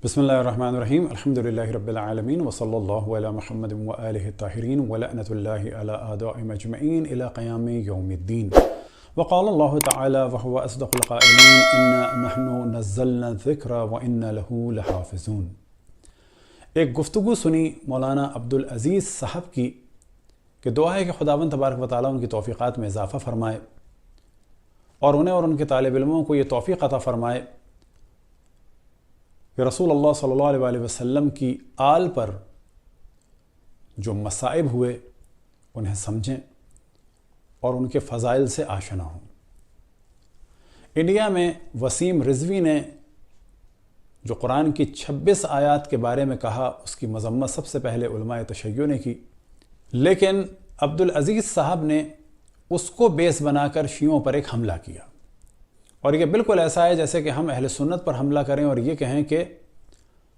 بسم اللہ الرحمن الرحیم الحمد للہ رب العالمین وصلی اللہ علی محمد وآلہ الطاہرین ولعنۃ اللہ علی اعدائهم اجمعین الی قیام یوم الدین وقال اللہ تعالی وهو اصدق القائلین انا نحن نزلنا الذکر وانا له لحافظون۔ ایک گفتگو سنی مولانا عبدالعزیز صاحب کی کہ دعا ہے کہ خداوند تبارک و تعالیٰ ان کی توفیقات میں اضافہ فرمائے اور انہیں اور ان کے طالب علموں کو یہ توفیق عطا فرمائے کہ رسول اللہ صلی اللہ علیہ وسلم کی آل پر جو مصائب ہوئے انہیں سمجھیں اور ان کے فضائل سے آشنا ہوں۔ انڈیا میں وسیم رضوی نے جو قرآن کی 26 آیات کے بارے میں کہا، اس کی مذمت سب سے پہلے علماء تشیع نے کی، لیکن عبدالعزیز صاحب نے اس کو بیس بنا کر شیعوں پر ایک حملہ کیا، اور یہ بالکل ایسا ہے جیسے کہ ہم اہل سنت پر حملہ کریں اور یہ کہیں کہ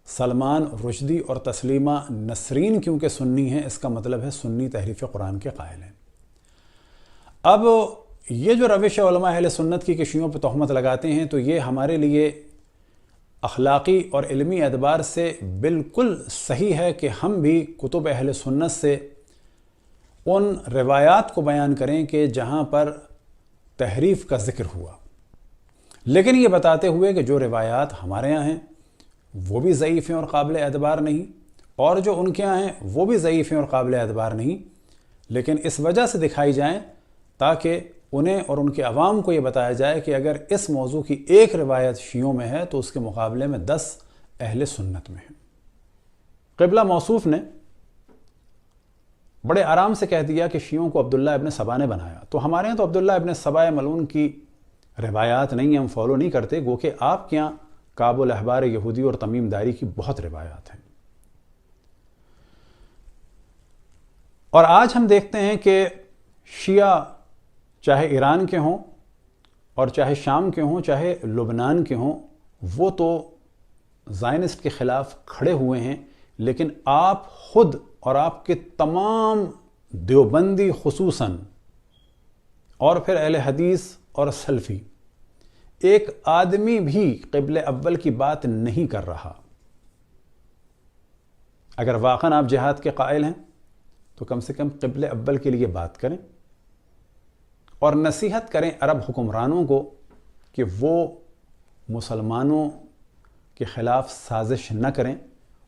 سلمان رشدی اور تسلیمہ نسرین کیونکہ سنی ہیں، اس کا مطلب ہے سنی تحریف قرآن کے قائل ہیں۔ اب یہ جو روش علماء اہل سنت کی کہ شیعوں پہ تہمت لگاتے ہیں، تو یہ ہمارے لیے اخلاقی اور علمی اعتبار سے بالکل صحیح ہے کہ ہم بھی کتب اہل سنت سے ان روایات کو بیان کریں کہ جہاں پر تحریف کا ذکر ہوا، لیکن یہ بتاتے ہوئے کہ جو روایات ہمارے یہاں ہیں وہ بھی ضعیف ہیں اور قابل اعتبار نہیں، اور جو ان کے یہاں ہیں وہ بھی ضعیف ہیں اور قابل اعتبار نہیں، لیکن اس وجہ سے دکھائی جائیں تاکہ انہیں اور ان کے عوام کو یہ بتایا جائے کہ اگر اس موضوع کی ایک روایت شیعوں میں ہے تو اس کے مقابلے میں 10 اہل سنت میں ہیں۔ قبلہ موصوف نے بڑے آرام سے کہہ دیا کہ شیعوں کو عبداللہ ابن سبا نے بنایا، تو ہمارے یہاں تو عبداللہ ابن سبا ملعون کی روایات نہیں ہیں، ہم فالو نہیں کرتے، گو کہ آپ کے یہاں کعب الاحبار یہودی اور تمیم داری کی بہت روایات ہیں۔ اور آج ہم دیکھتے ہیں کہ شیعہ چاہے ایران کے ہوں اور چاہے شام کے ہوں چاہے لبنان کے ہوں، وہ تو زائنسٹ کے خلاف کھڑے ہوئے ہیں، لیکن آپ خود اور آپ کے تمام دیوبندی خصوصاً اور پھر اہل حدیث اور سلفی ایک آدمی بھی قبل اول کی بات نہیں کر رہا۔ اگر واقعاً آپ جہاد کے قائل ہیں تو کم سے کم قبل اول کے لیے بات کریں اور نصیحت کریں عرب حکمرانوں کو کہ وہ مسلمانوں کے خلاف سازش نہ کریں،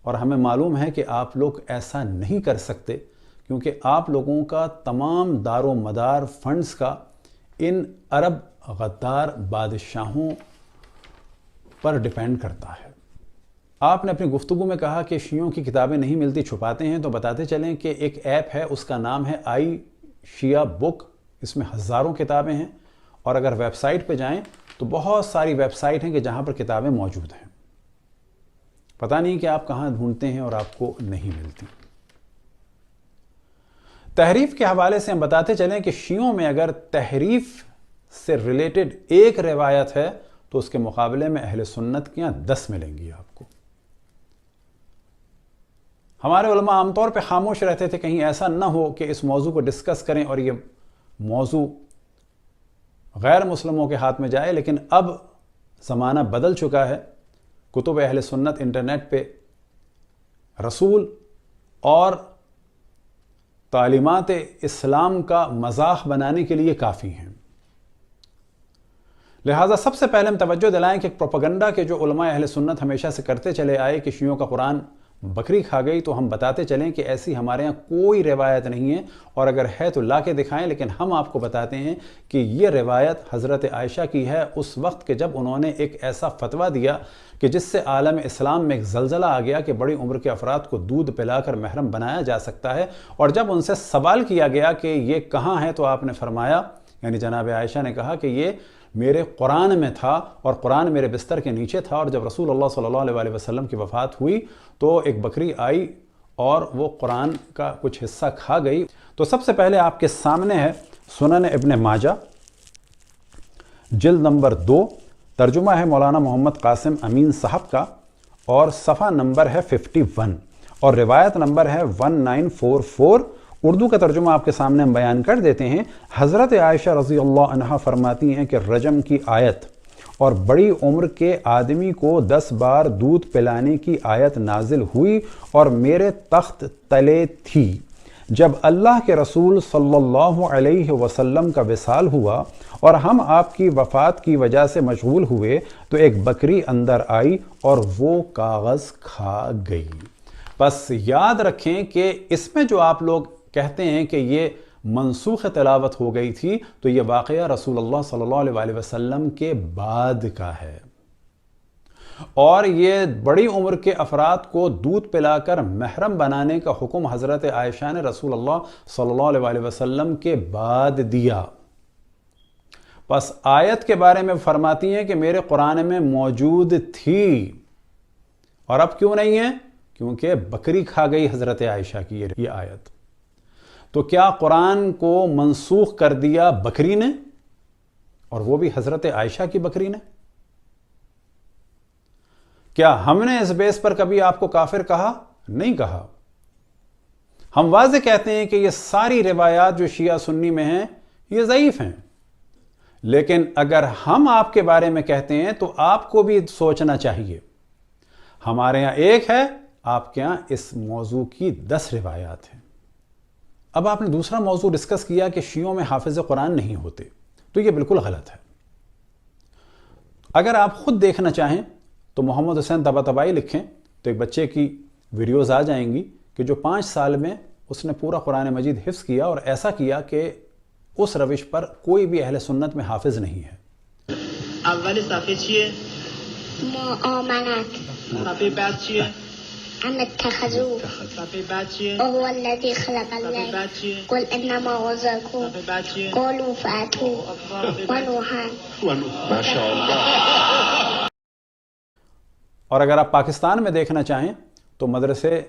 اور ہمیں معلوم ہے کہ آپ لوگ ایسا نہیں کر سکتے کیونکہ آپ لوگوں کا تمام دار و مدار فنڈز کا ان عرب غدار بادشاہوں پر ڈیپینڈ کرتا ہے۔ آپ نے اپنی گفتگو میں کہا کہ شیعوں کی کتابیں نہیں ملتی، چھپاتے ہیں، تو بتاتے چلیں کہ ایک ایپ ہے، اس کا نام ہے آئی شیعہ بک، اس میں ہزاروں کتابیں ہیں، اور اگر ویب سائٹ پہ جائیں تو بہت ساری ویب سائٹ ہیں کہ جہاں پر کتابیں موجود ہیں، پتہ نہیں کہ آپ کہاں ڈھونڈتے ہیں اور آپ کو نہیں ملتی۔ تحریف کے حوالے سے ہم بتاتے چلیں کہ شیعوں میں اگر تحریف سے ریلیٹڈ ایک روایت ہے تو اس کے مقابلے میں اہل سنت کے یہاں 10 ملیں گی آپ کو۔ ہمارے علماء عام طور پہ خاموش رہتے تھے کہیں ایسا نہ ہو کہ اس موضوع کو ڈسکس کریں اور یہ موضوع غیر مسلموں کے ہاتھ میں جائے، لیکن اب زمانہ بدل چکا ہے۔ کتب اہل سنت انٹرنیٹ پہ رسول اور تعلیمات اسلام کا مذاق بنانے کے لیے کافی ہیں، لہٰذا سب سے پہلے ہم توجہ دلائیں کہ پروپیگنڈا کے جو علماء اہل سنت ہمیشہ سے کرتے چلے آئے کہ شیعوں کا قرآن بکری کھا گئی، تو ہم بتاتے چلیں کہ ایسی ہمارے یہاں کوئی روایت نہیں ہے، اور اگر ہے تو لا کے دکھائیں، لیکن ہم آپ کو بتاتے ہیں کہ یہ روایت حضرت عائشہ کی ہے اس وقت کہ جب انہوں نے ایک ایسا فتویٰ دیا کہ جس سے عالم اسلام میں ایک زلزلہ آ گیا کہ بڑی عمر کے افراد کو دودھ پلا کر محرم بنایا جا سکتا ہے، اور جب ان سے سوال کیا گیا کہ یہ کہاں ہے تو آپ نے فرمایا، یعنی جناب عائشہ نے کہا کہ یہ میرے قرآن میں تھا اور قرآن میرے بستر کے نیچے تھا، اور جب رسول اللہ صلی اللہ علیہ وسلم کی وفات ہوئی تو ایک بکری آئی اور وہ قرآن کا کچھ حصہ کھا گئی۔ تو سب سے پہلے آپ کے سامنے ہے سنن ابن ماجہ جلد نمبر 2، ترجمہ ہے مولانا محمد قاسم امین صاحب کا، اور صفحہ نمبر ہے 51 اور روایت نمبر ہے 1944۔ اردو کا ترجمہ آپ کے سامنے ہم بیان کر دیتے ہیں۔ حضرت عائشہ رضی اللہ عنہا فرماتی ہیں کہ رجم کی آیت اور بڑی عمر کے آدمی کو 10 بار دودھ پلانے کی آیت نازل ہوئی اور میرے تخت تلے تھی۔ جب اللہ کے رسول صلی اللہ علیہ وسلم کا وصال ہوا اور ہم آپ کی وفات کی وجہ سے مشغول ہوئے تو ایک بکری اندر آئی اور وہ کاغذ کھا گئی۔ بس یاد رکھیں کہ اس میں جو آپ لوگ کہتے ہیں کہ یہ منسوخ تلاوت ہو گئی تھی، تو یہ واقعہ رسول اللہ صلی اللہ علیہ وسلم کے بعد کا ہے، اور یہ بڑی عمر کے افراد کو دودھ پلا کر محرم بنانے کا حکم حضرت عائشہ نے رسول اللہ صلی اللہ علیہ وسلم کے بعد دیا۔ بس آیت کے بارے میں فرماتی ہیں کہ میرے قرآن میں موجود تھی، اور اب کیوں نہیں ہے؟ کیونکہ بکری کھا گئی حضرت عائشہ کی یہ آیت۔ تو کیا قرآن کو منسوخ کر دیا بکری نے، اور وہ بھی حضرت عائشہ کی بکری نے؟ کیا ہم نے اس بیس پر کبھی آپ کو کافر کہا؟ نہیں کہا۔ ہم واضح کہتے ہیں کہ یہ ساری روایات جو شیعہ سنی میں ہیں یہ ضعیف ہیں، لیکن اگر ہم آپ کے بارے میں کہتے ہیں تو آپ کو بھی سوچنا چاہیے۔ ہمارے یہاں ایک ہے، آپ کے یہاں اس موضوع کی 10 روایات ہیں۔ اب آپ نے دوسرا موضوع ڈسکس کیا کہ شیعوں میں حافظ قرآن نہیں ہوتے، تو یہ بالکل غلط ہے۔ اگر آپ خود دیکھنا چاہیں تو محمد حسین طباطبائی لکھیں تو ایک بچے کی ویڈیوز آ جائیں گی کہ جو 5 سال میں اس نے پورا قرآن مجید حفظ کیا، اور ایسا کیا کہ اس روش پر کوئی بھی اہل سنت میں حافظ نہیں ہے۔ اول صفحه چیه؟ معاملات. صفحه بعد چیه؟ أم اتخذوا صفحه بعد چیه؟ وهو الذي خلق صفحه الليل بعد چیه؟ قل إنما غزاكم صفحه بعد چیه؟ قولوا فأتوا ونوحا. ما شاء الله. اور اگر آپ پاکستان میں دیکھنا چاہیں تو مدرسے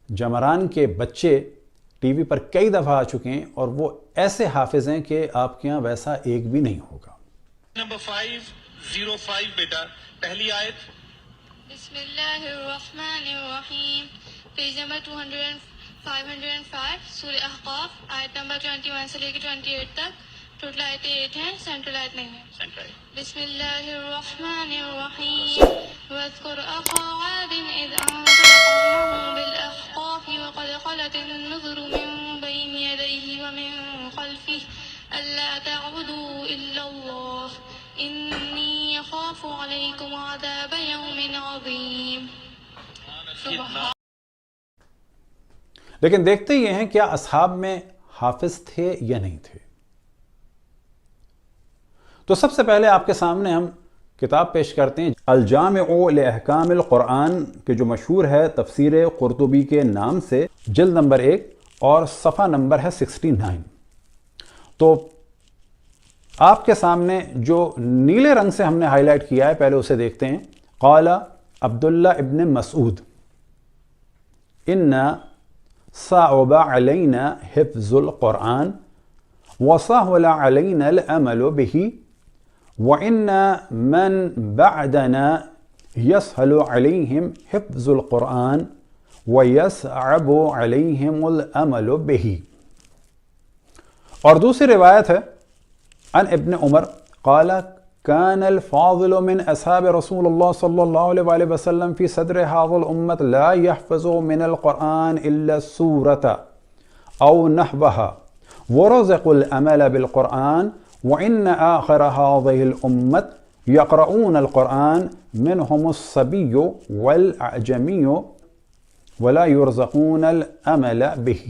جمران کے بچے ٹی وی پر کئی دفعہ آ چکے ہیں، اور وہ ایسے حافظ ہیں کہ آپ کے یہاں ویسا ایک بھی نہیں ہوگا۔ نمبر 505 بیٹا، پہلی آیت۔ بسم اللہ الرحمن الرحیم، پیج نمبر 505 سورہ احقاف، آیت نمبر 21 سے لے کے 28 تک۔ ٹوٹل آیتیں 8 ہیں، سینٹرل آیت نہیں ہے۔ بسم اللہ الرحمن الرحیم، واذکر اخا عاد اذ انذر قومه بالاحقاف وقد خلت النذر من بین یدیہ ومن خلفہ الا تعبدوا الا اللہ انی اخاف علیکم عذاب یوم عظیم۔ لیکن دیکھتے یہ ہیں کیا اصحاب میں حافظ تھے یا نہیں تھے۔ تو سب سے پہلے آپ کے سامنے ہم کتاب پیش کرتے ہیں الجامع لاحکام القرآن، کہ جو مشہور ہے تفسیر قرطبی کے نام سے، جلد نمبر 1 اور صفحہ نمبر ہے 69۔ تو آپ کے سامنے جو نیلے رنگ سے ہم نے ہائی لائٹ کیا ہے، پہلے اسے دیکھتے ہیں۔ قال عبداللہ ابن مسعود ان صعب علینا حفظ القرآن وسهل علینا العمل به وَإِنَّ مَن بَعْدَنَا يَسْهَلُ عَلَيْهِمْ حِفْظُ الْقُرْآنِ وَيَسْعَبُ عَلَيْهِمُ الْأَمَلُ بِهِ۔ اور دوسری روایت ہے عن ابن عمر قال كان الفاضل من أصحاب رسول الله صلى الله عليه وسلم في صدر هذا الأمة لا يحفظ من القرآن إلا السورة أو نحوها ورزق الأمل بالقرآن وَإِنَّ آخِرَ هَذِهِ الْأُمَّةِ يَقْرَؤُونَ الْقُرْآنَ مِنْهُمُ الصَّبِيُّ وَالْأَعْجَمِيُّ وَلَا يُرْزَقُونَ الْأَمَلَ بِهِ۔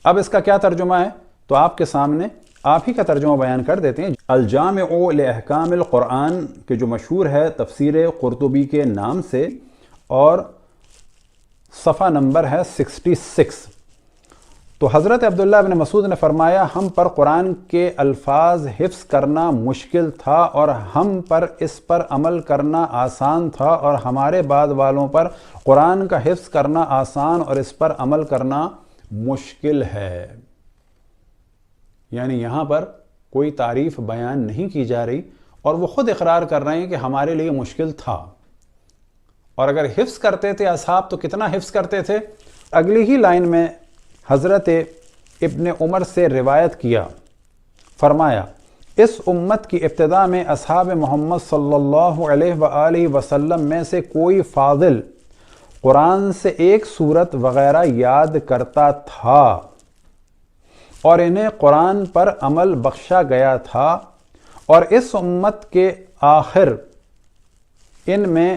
اب اس کا کیا ترجمہ ہے؟ تو آپ کے سامنے آپ ہی کا ترجمہ بیان کر دیتے ہیں۔ الجامع لاحکام القرآن، کہ جو مشہور ہے تفسیر قرطبی کے نام سے، اور صفحہ نمبر ہے 66۔ تو حضرت عبداللہ ابن مسعود نے فرمایا ہم پر قرآن کے الفاظ حفظ کرنا مشکل تھا، اور ہم پر اس پر عمل کرنا آسان تھا، اور ہمارے بعد والوں پر قرآن کا حفظ کرنا آسان اور اس پر عمل کرنا مشکل ہے۔ یعنی یہاں پر کوئی تعریف بیان نہیں کی جا رہی، اور وہ خود اقرار کر رہے ہیں کہ ہمارے لیے مشکل تھا۔ اور اگر حفظ کرتے تھے اصحاب تو کتنا حفظ کرتے تھے؟ اگلی ہی لائن میں حضرت ابن عمر سے روایت کیا، فرمایا اس امت کی ابتدا میں اصحاب محمد صلی اللہ علیہ وآلہ وسلم میں سے کوئی فاضل قرآن سے ایک سورت وغیرہ یاد کرتا تھا اور انہیں قرآن پر عمل بخشا گیا تھا، اور اس امت کے آخر ان میں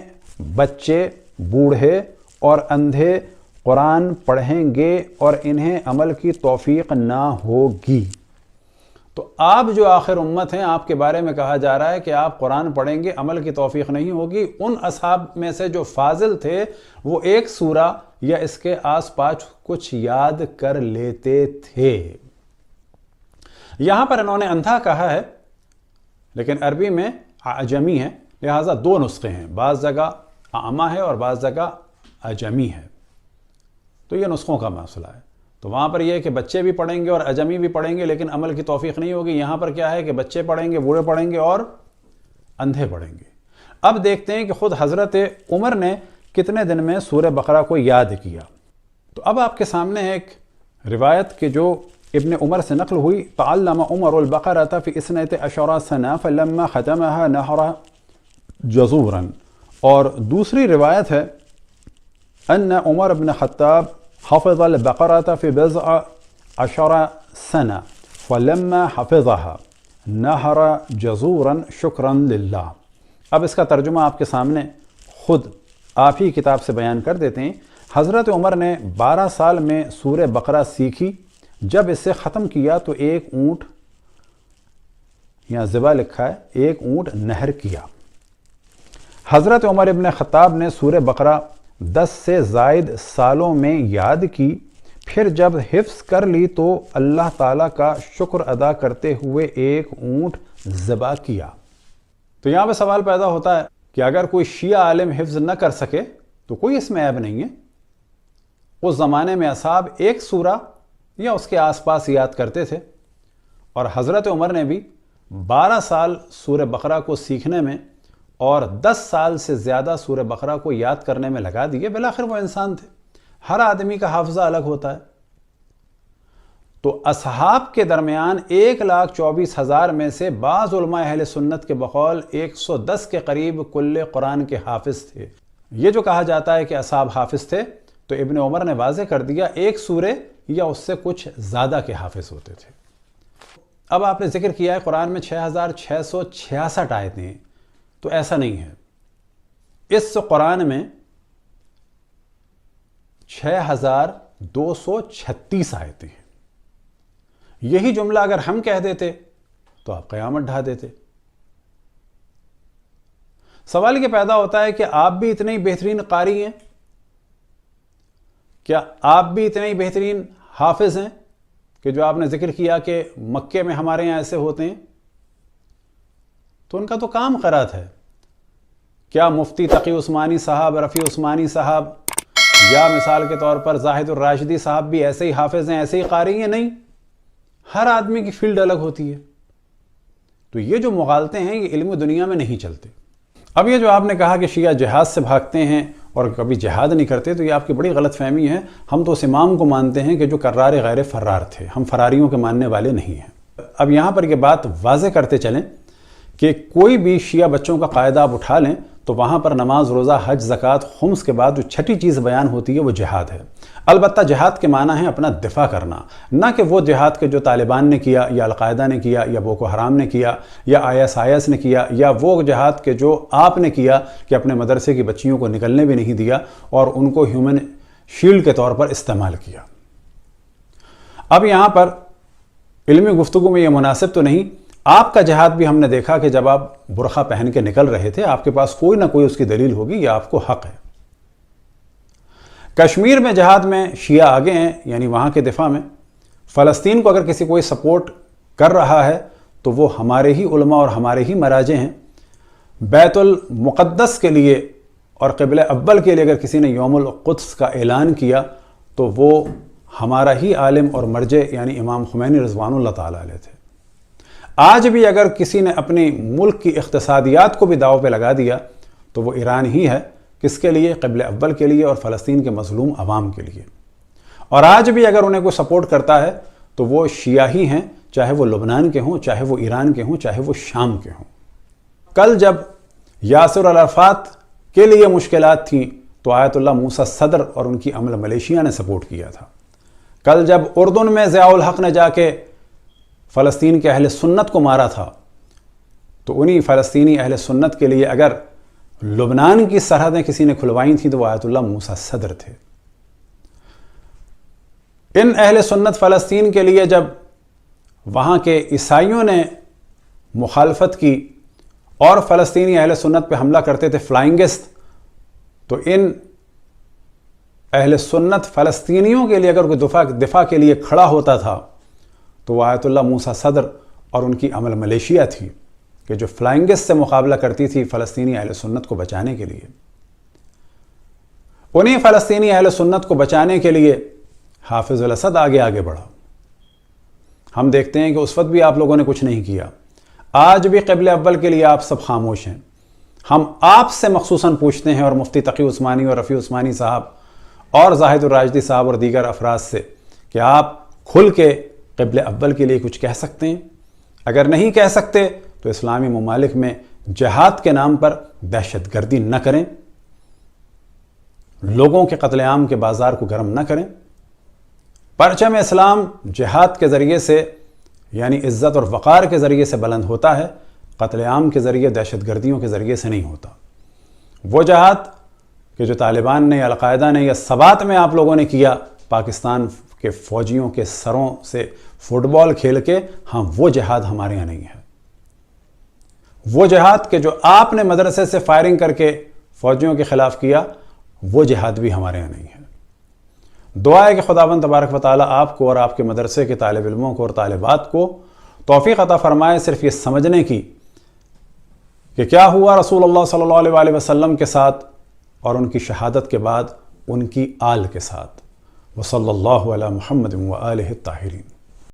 بچے، بوڑھے اور اندھے قرآن پڑھیں گے اور انہیں عمل کی توفیق نہ ہوگی۔ تو آپ جو آخر امت ہیں، آپ کے بارے میں کہا جا رہا ہے کہ آپ قرآن پڑھیں گے، عمل کی توفیق نہیں ہوگی۔ ان اصحاب میں سے جو فاضل تھے وہ ایک سورہ یا اس کے آس پاس کچھ یاد کر لیتے تھے۔ یہاں پر انہوں نے اندھا کہا ہے، لیکن عربی میں اعجمی ہے، لہٰذا دو نسخے ہیں، بعض جگہ اعمى ہے اور بعض جگہ اعجمی ہے، تو یہ نسخوں کا مسئلہ ہے۔ تو وہاں پر یہ ہے کہ بچے بھی پڑھیں گے اور اعجمی بھی پڑھیں گے، لیکن عمل کی توفیق نہیں ہوگی۔ یہاں پر کیا ہے کہ بچے پڑھیں گے، بوڑھے پڑھیں گے اور اندھے پڑھیں گے۔ اب دیکھتے ہیں کہ خود حضرت عمر نے کتنے دن میں سورہ بقرہ کو یاد کیا۔ تو اب آپ کے سامنے ہے ایک روایت کہ جو ابن عمر سے نقل ہوئی، تعلم عمر البقرة في 12 سنة فلما ختمها نحر جزورا، اور دوسری روایت ہے ان عمر بن خطاب حفظ البقرة في 12 سنة فلما حفظها نحر جزورا شکرا للہ۔ اب اس کا ترجمہ آپ کے سامنے خود آپ ہی کتاب سے بیان کر دیتے ہیں۔ حضرت عمر نے 12 سال میں سورہ بقرہ سیکھی، جب اسے ختم کیا تو ایک اونٹ، یہاں ذبح لکھا ہے، ایک اونٹ نہر کیا۔ حضرت عمر ابن خطاب نے سورہ بقرہ 10 سے زائد سالوں میں یاد کی، پھر جب حفظ کر لی تو اللہ تعالیٰ کا شکر ادا کرتے ہوئے ایک اونٹ ذبح کیا۔ تو یہاں پہ سوال پیدا ہوتا ہے کہ اگر کوئی شیعہ عالم حفظ نہ کر سکے تو کوئی اس میں عیب نہیں ہے۔ اس زمانے میں اصحاب ایک سورہ یا اس کے آس پاس یاد کرتے تھے، اور حضرت عمر نے بھی 12 سال سورہ بقرہ کو سیکھنے میں اور 10 سال سے زیادہ سورہ بقرہ کو یاد کرنے میں لگا دیے۔ بالآخر وہ انسان تھے، ہر آدمی کا حافظہ الگ ہوتا ہے۔ تو اصحاب کے درمیان 1,24,000 میں سے بعض علماء اہل سنت کے بقول 110 کے قریب کل قرآن کے حافظ تھے۔ یہ جو کہا جاتا ہے کہ اصحاب حافظ تھے، تو ابن عمر نے واضح کر دیا ایک سورہ یا اس سے کچھ زیادہ کے حافظ ہوتے تھے۔ اب آپ نے ذکر کیا ہے قرآن میں 6,666 آیتیں ہیں، تو ایسا نہیں ہے۔ اس قرآن میں 6,236 آیتیں ہیں۔ یہی جملہ اگر ہم کہہ دیتے تو آپ قیامت ڈھا دیتے۔ سوال یہ پیدا ہوتا ہے کہ آپ بھی اتنے ہی بہترین قاری ہیں؟ کیا آپ بھی اتنے ہی بہترین حافظ ہیں کہ جو آپ نے ذکر کیا کہ مکے میں ہمارے یہاں ایسے ہوتے ہیں؟ تو ان کا تو کام قرات ہے۔ کیا مفتی تقی عثمانی صاحب، رفیع عثمانی صاحب یا مثال کے طور پر زاہد الراشدی صاحب بھی ایسے ہی حافظ ہیں، ایسے ہی قاری ہیں؟ نہیں، ہر آدمی کی فیلڈ الگ ہوتی ہے۔ تو یہ جو مغالطے ہیں یہ علم دنیا میں نہیں چلتے۔ اب یہ جو آپ نے کہا کہ شیعہ جہاد سے بھاگتے ہیں اور کبھی جہاد نہیں کرتے، تو یہ آپ کی بڑی غلط فہمی ہے۔ ہم تو اس امام کو مانتے ہیں کہ جو کرار غیر فرار تھے، ہم فراریوں کے ماننے والے نہیں ہیں۔ اب یہاں پر یہ بات واضح کرتے چلیں کہ کوئی بھی شیعہ بچوں کا قاعدہ آپ اٹھا لیں تو وہاں پر نماز، روزہ، حج، زکوٰۃ، خمس کے بعد جو چھٹی چیز بیان ہوتی ہے وہ جہاد ہے۔ البتہ جہاد کے معنی ہے اپنا دفاع کرنا، نہ کہ وہ جہاد کے جو طالبان نے کیا یا القاعدہ نے کیا یا بوکو حرام نے کیا یا ISIS نے کیا، یا وہ جہاد کے جو آپ نے کیا کہ اپنے مدرسے کی بچیوں کو نکلنے بھی نہیں دیا اور ان کو ہیومن شیلڈ کے طور پر استعمال کیا۔ اب یہاں پر علمی گفتگو میں یہ مناسب تو نہیں۔ آپ کا جہاد بھی ہم نے دیکھا کہ جب آپ برقع پہن کے نکل رہے تھے، آپ کے پاس کوئی نہ کوئی اس کی دلیل ہوگی، یہ آپ کو حق ہے۔ کشمیر میں جہاد میں شیعہ آگے ہیں، یعنی وہاں کے دفاع میں۔ فلسطین کو اگر کسی کوئی سپورٹ کر رہا ہے تو وہ ہمارے ہی علماء اور ہمارے ہی مراجع ہیں۔ بیت المقدس کے لیے اور قبلہ اول کے لیے اگر کسی نے یوم القدس کا اعلان کیا تو وہ ہمارا ہی عالم اور مرجع یعنی امام خمینی رضوان اللہ تعالیٰ علیہ تھے۔ آج بھی اگر کسی نے اپنی ملک کی اقتصادیات کو بھی داؤ پہ لگا دیا تو وہ ایران ہی ہے۔ کس کے لیے؟ قبلہ اول کے لیے اور فلسطین کے مظلوم عوام کے لیے۔ اور آج بھی اگر انہیں کوئی سپورٹ کرتا ہے تو وہ شیعہ ہی ہیں چاہے وہ لبنان کے ہوں، چاہے وہ ایران کے ہوں، چاہے وہ شام کے ہوں۔ کل جب یاسر عرفات کے لیے مشکلات تھیں تو آیت اللہ موسیٰ صدر اور ان کی عمل ملیشیا نے سپورٹ کیا تھا۔ کل جب اردن میں ضیاء الحق نے جا کے فلسطین کے اہل سنت کو مارا تھا تو انہی فلسطینی اہل سنت کے لیے اگر لبنان کی سرحدیں کسی نے کھلوائی تھیں تو وہ آیت اللہ موسیٰ صدر تھے۔ ان اہل سنت فلسطین کے لیے جب وہاں کے عیسائیوں نے مخالفت کی اور فلسطینی اہل سنت پہ حملہ کرتے تھے فلائنگسٹ، تو ان اہل سنت فلسطینیوں کے لیے اگر کوئی دفاع کے لیے کھڑا ہوتا تھا تو وہ آیت اللہ موسیٰ صدر اور ان کی عمل ملیشیا تھی کہ جو فلائنگسٹ سے مقابلہ کرتی تھی فلسطینی اہل سنت کو بچانے کے لیے۔ انہی فلسطینی اہل سنت کو بچانے کے لیے حافظ الاسد آگے بڑھا۔ ہم دیکھتے ہیں کہ اس وقت بھی آپ لوگوں نے کچھ نہیں کیا، آج بھی قبلہ اول کے لیے آپ سب خاموش ہیں۔ ہم آپ سے مخصوصاً پوچھتے ہیں اور مفتی تقی عثمانی اور رفیع عثمانی صاحب اور زاہد الراشدی صاحب اور دیگر افراد سے کہ آپ کھل کے قبلہ اول کے لیے کچھ کہہ سکتے ہیں؟ اگر نہیں کہہ سکتے تو اسلامی ممالک میں جہاد کے نام پر دہشت گردی نہ کریں، لوگوں کے قتل عام کے بازار کو گرم نہ کریں۔ پرچم اسلام جہاد کے ذریعے سے یعنی عزت اور وقار کے ذریعے سے بلند ہوتا ہے، قتل عام کے ذریعے، دہشت گردیوں کے ذریعے سے نہیں ہوتا۔ وہ جہاد کہ جو طالبان نے یا القاعدہ نے یا سبات میں آپ لوگوں نے کیا پاکستان کے فوجیوں کے سروں سے فٹ بال کھیل کے، ہاں وہ جہاد ہمارے یہاں نہیں ہے۔ وہ جہاد کہ جو آپ نے مدرسے سے فائرنگ کر کے فوجیوں کے خلاف کیا، وہ جہاد بھی ہمارے یہاں نہیں ہے۔ دعا ہے کہ خداوند تبارک و تعالیٰ آپ کو اور آپ کے مدرسے کے طالب علموں کو اور طالبات کو توفیق عطا فرمائے صرف یہ سمجھنے کی کہ کیا ہوا رسول اللہ صلی اللہ علیہ وسلم کے ساتھ اور ان کی شہادت کے بعد ان کی آل کے ساتھ۔ وصلی اللہ علی محمد و آلہ الطاہرین۔